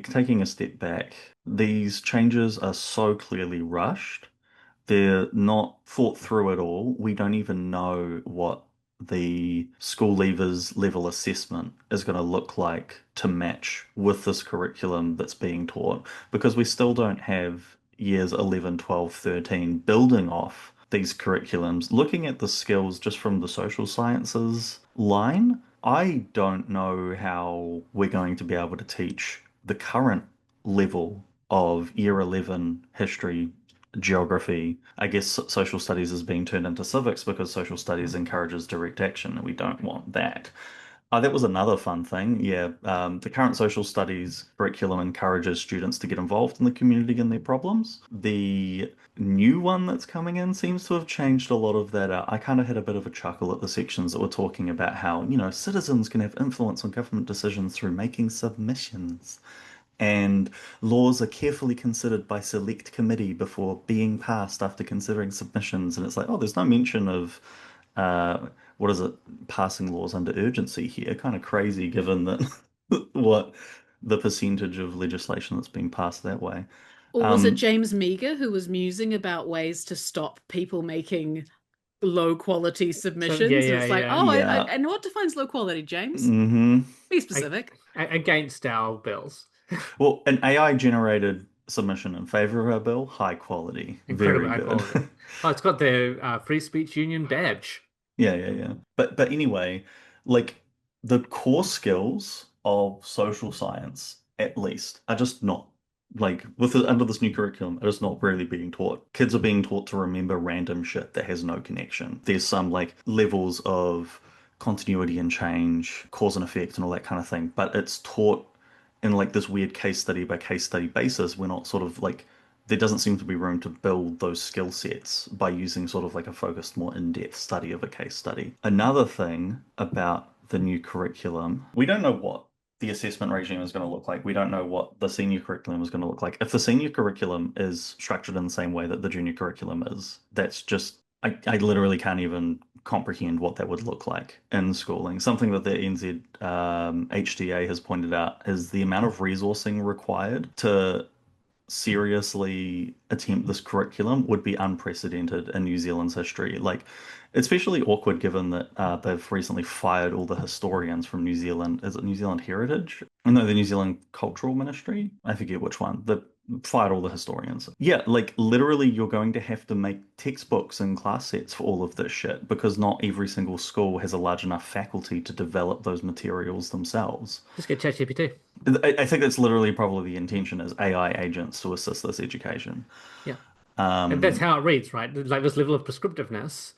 Speaker 4: a step back, these changes are so clearly rushed. They're not thought through at all. We don't even know what the school leavers level assessment is going to look like to match with this curriculum that's being taught because we still don't have years 11, 12, 13 building off these curriculums. Looking at the skills just from the social sciences line, I don't know how we're going to be able to teach the current level of year 11 history, geography. I guess social studies is being turned into civics because social studies encourages direct action, and we don't want that. That was another fun thing. Yeah, the current social studies curriculum encourages students to get involved in the community and their problems. The new one that's coming in seems to have changed a lot of that. I kind of had a bit of a chuckle at the sections that were talking about how, citizens can have influence on government decisions through making submissions. And laws are carefully considered by select committee before being passed after considering submissions. And it's like, oh, there's no mention of uh, what is it, passing laws under urgency here. Kind of crazy given that what the percentage of legislation that's being passed that way.
Speaker 3: Or was it
Speaker 4: Um,
Speaker 3: James Meagher who was musing about ways to stop people making low quality
Speaker 2: So yeah,
Speaker 3: submissions? And
Speaker 2: yeah,
Speaker 3: it's like,
Speaker 2: yeah.
Speaker 3: oh,
Speaker 4: yeah.
Speaker 3: and what defines low quality, James?
Speaker 4: hmm
Speaker 3: Be
Speaker 2: I,
Speaker 3: specific.
Speaker 2: against our bills.
Speaker 4: Well, an AI generated submission in favor of our bill, high quality,
Speaker 2: Incredibly
Speaker 4: very
Speaker 2: high
Speaker 4: good.
Speaker 2: quality. Oh, it's got the Free Speech Union badge.
Speaker 4: Yeah, yeah, yeah. But anyway, like the core skills of social science, at least, are just not like under this new curriculum, are just not really being taught. Kids are being taught to remember random shit that has no connection. There's some like levels of continuity and change, cause and effect, and all that kind of thing, but it's taught in like this weird case study by case study basis. We're not sort of like there doesn't seem to be room to build those skill sets by using sort of like a focused, more in-depth study of a case study. Another thing about the new curriculum, we don't know what the assessment regime is going to look like. We don't know what the senior curriculum is going to look like. If the senior curriculum is structured in the same way that the junior curriculum is, that's just I literally can't even comprehend what that would look like in schooling. Something that the NZ HDA has pointed out is the amount of resourcing required to seriously attempt this curriculum would be unprecedented in New Zealand's history. Like, especially awkward given that they've recently fired all the historians from New Zealand. Is it New Zealand Heritage? No, the New Zealand Cultural Ministry. I forget which one. They fired all the historians. Yeah, like literally, you're going to have to make textbooks and class sets for all of this shit because not every single school has a large enough faculty to develop those materials themselves.
Speaker 2: Just get ChatGPT.
Speaker 4: I think that's literally probably the intention is AI agents to assist this education.
Speaker 2: Yeah. And that's
Speaker 4: Um,
Speaker 2: how it reads, right? Like this level of prescriptiveness.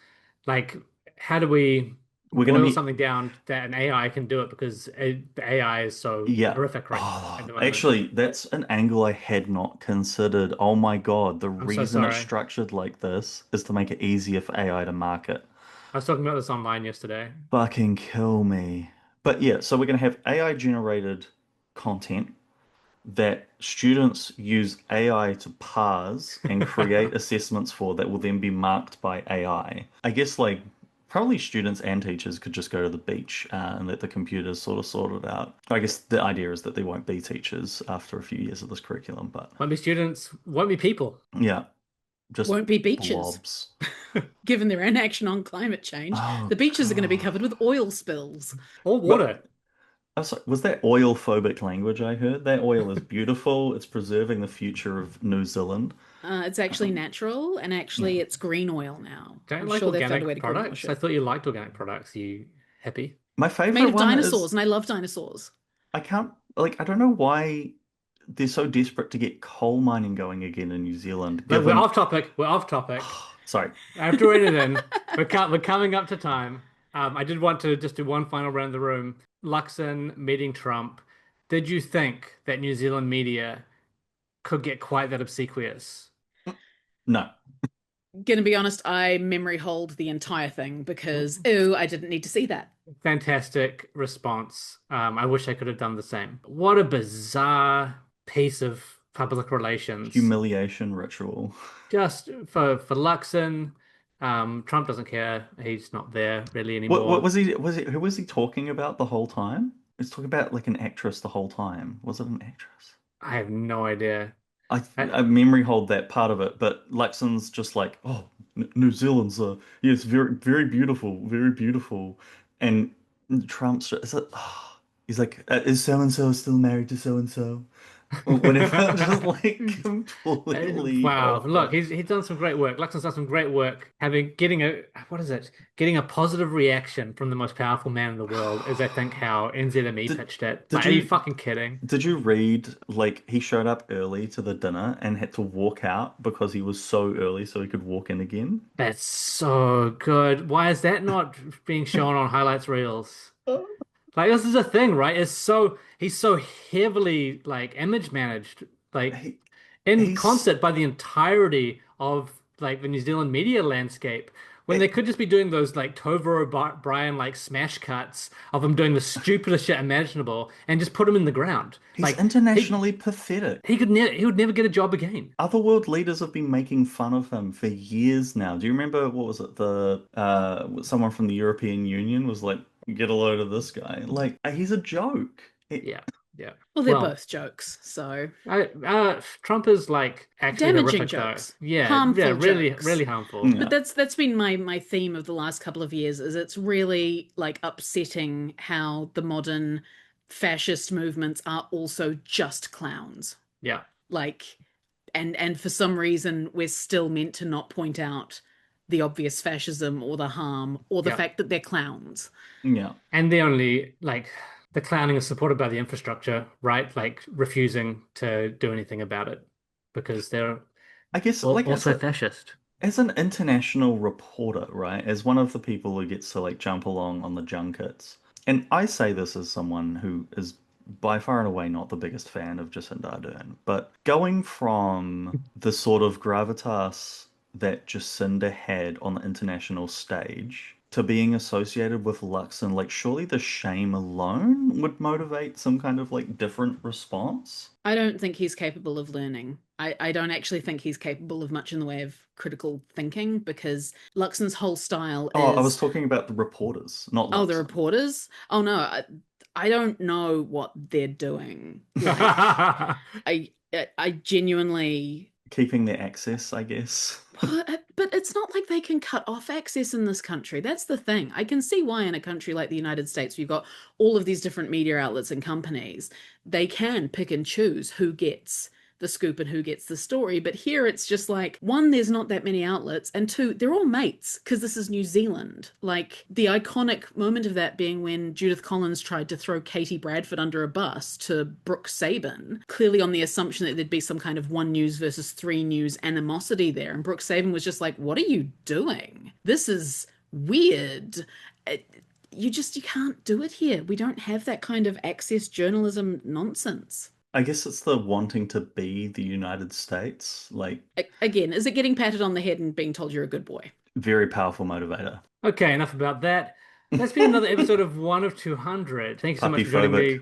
Speaker 2: Like, how do we
Speaker 4: we're going to
Speaker 2: boil
Speaker 4: be,
Speaker 2: something down that an AI can do it because the AI is so
Speaker 4: yeah.
Speaker 2: horrific right at
Speaker 4: Oh,
Speaker 2: the moment?
Speaker 4: actually, that's an angle I had not considered. Oh my God, the
Speaker 2: I'm so
Speaker 4: reason it's
Speaker 2: sorry.
Speaker 4: structured like this is to make it easier for AI to market.
Speaker 2: I was talking about this online yesterday.
Speaker 4: Fucking kill me. But yeah, so we're going to have AI generated content that students use AI to parse and create assessments for that will then be marked by AI. I guess like probably students and teachers could just go to the beach and let the computers sort of sort it out. I guess the idea is that they won't be teachers after a few years of this curriculum, but
Speaker 2: Won't be students, won't be people.
Speaker 4: yeah, just
Speaker 3: Won't be beaches,
Speaker 4: blobs.
Speaker 3: given their inaction on climate change.
Speaker 4: Oh
Speaker 3: The beaches are going to be
Speaker 4: God.
Speaker 3: covered with oil spills.
Speaker 2: Or
Speaker 4: But
Speaker 2: water.
Speaker 4: I'm sorry, was that oil phobic language I heard? That oil is beautiful. It's preserving the future of New Zealand.
Speaker 3: It's actually
Speaker 4: Um,
Speaker 3: natural, and
Speaker 4: yeah.
Speaker 3: actually, it's green oil now.
Speaker 2: Don't you
Speaker 3: I'm
Speaker 2: like
Speaker 3: sure they found a way
Speaker 2: organic
Speaker 3: to greenwash
Speaker 2: products? I
Speaker 3: it.
Speaker 2: thought you liked organic products, you hippie.
Speaker 4: My
Speaker 3: It's made
Speaker 4: favorite
Speaker 3: of
Speaker 4: one is
Speaker 3: dinosaurs, and I love dinosaurs.
Speaker 4: I can't like I don't know why they're so desperate to get coal mining going again in New Zealand,
Speaker 2: But we're
Speaker 4: given
Speaker 2: off topic. We're off topic.
Speaker 4: sorry.
Speaker 2: I have to rein it in. We're coming up to time. I did want to just do one final round of the room. Luxon meeting Trump. Did you think that New Zealand media could get quite that obsequious?
Speaker 4: No.
Speaker 3: Gonna be honest, I memory hold the entire thing because, oh, I didn't need to see that.
Speaker 2: Fantastic response. I wish I could have done the same. What a bizarre piece of public relations.
Speaker 4: Humiliation ritual.
Speaker 2: Just for Luxon, Trump doesn't care. He's not there really
Speaker 4: What
Speaker 2: anymore.
Speaker 4: was he who was he talking about the whole time? He was talking about like an actress the whole time. Was it an actress?
Speaker 2: I have no idea.
Speaker 4: I memory hold that part of it, but Luxon's just like, oh, N New Zealand's yes, very beautiful, very beautiful, and Trump's just, is it, he's like, is so and so still married to so and so? Whenever, just like completely
Speaker 2: Wow,
Speaker 4: off
Speaker 2: look,
Speaker 4: it.
Speaker 2: he's done some great work. Luxon's done some great work having getting a what is it? Getting a positive reaction from the most powerful man in the world is I think how NZME
Speaker 4: Did
Speaker 2: pitched it.
Speaker 4: did
Speaker 2: Like, are you
Speaker 4: you
Speaker 2: fucking kidding?
Speaker 4: did you read like he showed up early to the dinner and had to walk out because he was so early so he could walk in again?
Speaker 2: That's so good. Why is that not being shown on highlights reels? Like this is a thing, right? It's so he's so heavily like image managed, like
Speaker 4: He
Speaker 2: in
Speaker 4: he's
Speaker 2: concert by the entirety of like the New Zealand media landscape. when they could just be doing those like Tova O'Brien like smash cuts of him doing the stupidest shit imaginable and just put him in the ground.
Speaker 4: He's
Speaker 2: Like
Speaker 4: internationally pathetic.
Speaker 2: he would never get a job again.
Speaker 4: Other world leaders have been making fun of him for years now. Do you remember, what was it, someone from the European Union was like, get a load of this guy. Like, he's a joke.
Speaker 2: Yeah. Yeah.
Speaker 3: Well, they're both jokes, so
Speaker 2: Trump is like actually
Speaker 3: damaging
Speaker 2: horrific,
Speaker 3: jokes,
Speaker 2: though. Yeah,
Speaker 3: harmful
Speaker 2: really,
Speaker 3: jokes.
Speaker 2: really harmful.
Speaker 4: Yeah.
Speaker 3: But that's been my theme of the last couple of years. Is it's really like upsetting how the modern fascist movements are also just clowns.
Speaker 2: Yeah.
Speaker 3: Like, and for some reason we're still meant to not point out the obvious fascism or the harm or the fact that they're clowns.
Speaker 4: Yeah.
Speaker 2: And they only like. The clowning is supported by the infrastructure, right? Like refusing to do anything about it because they're also fascist.
Speaker 4: As an international reporter, right? As one of the people who gets to like jump along on the junkets, and I say this as someone who is by far and away not the biggest fan of Jacinda Ardern, but going from the sort of gravitas that Jacinda had on the international stage to being associated with Luxon, like surely the shame alone would motivate some kind of like different response.
Speaker 3: I don't think he's capable of learning. I don't actually think he's capable of much in the way of critical thinking because Luxon's whole style is...
Speaker 4: I was talking about the reporters, not Luxon.
Speaker 3: Oh, the reporters? Oh no, I don't know what they're doing. Like, I genuinely...
Speaker 4: Keeping their access, I guess.
Speaker 3: But it's not like they can cut off access in this country. That's the thing. I can see why in a country like the United States, where you've got all of these different media outlets and companies, they can pick and choose who gets the scoop and who gets the story. But here it's just like, one, there's not that many outlets, and two, they're all mates because this is New Zealand. Like the iconic moment of that being when Judith Collins tried to throw Katie Bradford under a bus to Brooke Sabin, clearly on the assumption that there'd be some kind of One News versus Three News animosity there. And Brooke Sabin was just like, what are you doing? This is weird. You can't do it here. We don't have that kind of access journalism nonsense.
Speaker 4: I guess it's the wanting to be the United States. Like,
Speaker 3: again, is it getting patted on the head and being told you're a good boy?
Speaker 4: Very powerful motivator.
Speaker 2: Okay, enough about that. That's been another episode of 1 of 200. Thank you so much for joining me.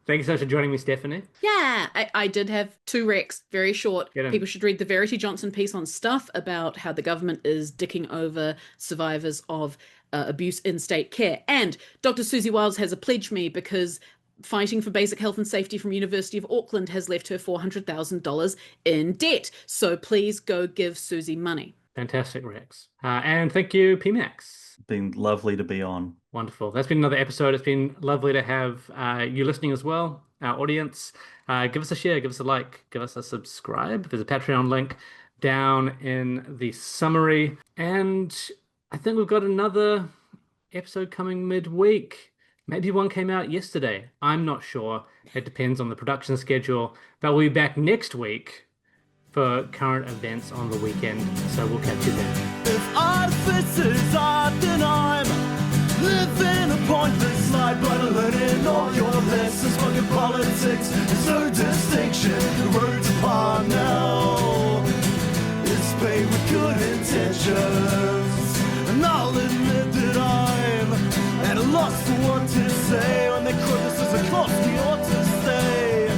Speaker 2: Thank you so much for joining me, Stephanie.
Speaker 3: Yeah, I did have 2 recs, very short.
Speaker 2: Get in.
Speaker 3: People should read the Verity Johnson piece on Stuff about how the government is dicking over survivors of abuse in state care. And Dr. Susie Wiles has a pledge me because fighting for basic health and safety from University of Auckland has left her $400,000 in debt. So please go give Susie money.
Speaker 2: Fantastic, Rex. And thank you, PMAX.
Speaker 4: Been lovely to be on.
Speaker 2: Wonderful. That's been another episode. It's been lovely to have you listening as well, our audience. Give us a share, give us a like, give us a subscribe. There's a Patreon link down in the summary. And I think we've got another episode coming midweek. Maybe one came out yesterday. I'm not sure. It depends on the production schedule. But we'll be back next week for current events on the weekend. So we'll catch you then.
Speaker 1: If artifice is art, then I'm living a pointless life, but learning all your lessons. Fucking politics, there's no distinction. The road's upon now. It's paved with good intentions, and I'll admit that I'm at a loss for what to say when they quote this as a cost we ought to stay.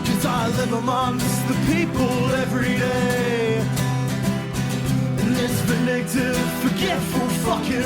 Speaker 1: 'Cause I live amongst the people every day in this vindictive, forgetful fucking